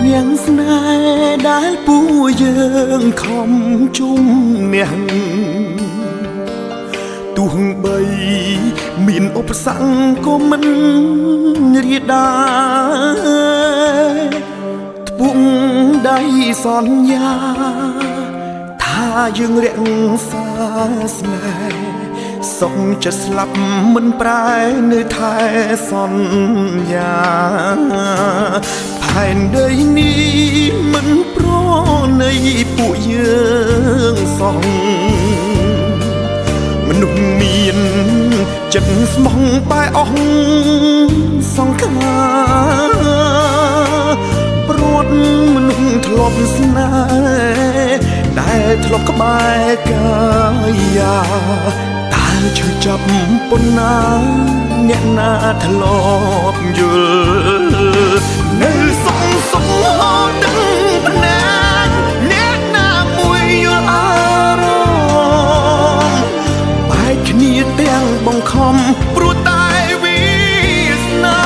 នាងស្នេហ៍ដែលពូយើងខំជុំអ្នកទោះបីមានឧបសគ្គក៏មិនរាដាត្បូងដៃសន្យាថាយើងរក្សាស្នេហ៍សុំចិត្តស្លាប់មិនប្រែនៅថែសន្យាផែនដីនេះមិនប្រណីពួកយើងសងមនុស្សមានចិត្តស្មោះបែអស់សង្ខាព្រួតមនុស្សធ្លាប់ស្នេហ៍ដែលធ្លាប់ក្បែរកាយាតែឈឺចាប់ប៉ុណ្ណាអ្នកណាធ្លាប់យល់នៅសងហោដឹងភ្នែកអ្នកណាមួយយល់អារម្មណ៍បែកគ្នាទាំងបង្ខំព្រោះតែវាសនា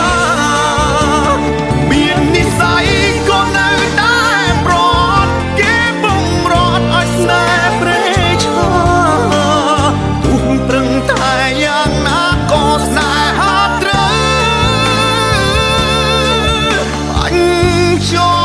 មាននិស័យក៏នៅតែប្រត់គេបំរត់ឲ្យស្នេហ៍ព្រៃឈើទុំប្រឹងតែយ៉ាងណាក៏ស្នេហាត្រូវអញចូល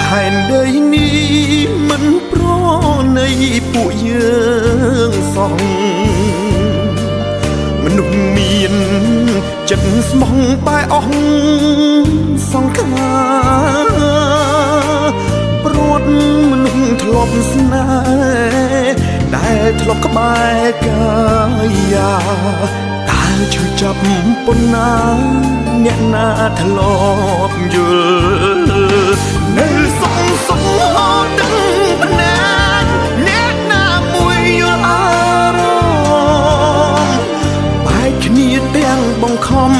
ផែនដីនេះមិនប្រណីពួកយើងសងមនុស្សមានចិត្តស្មោះបែអស់សង្ខាព្រួតមនុស្សធ្លាប់ស្នេហ៍ដែលធ្លាប់ក្បែរកាយាតែឈឺចាប់ប៉ុណ្ណាអ្នកណាធ្លាប់យល់នៅសងហោដឹងភ្នែកអ្នកណាមួយយល់អារម្មណ៍បែកគ្នាទាំងបង្ខំ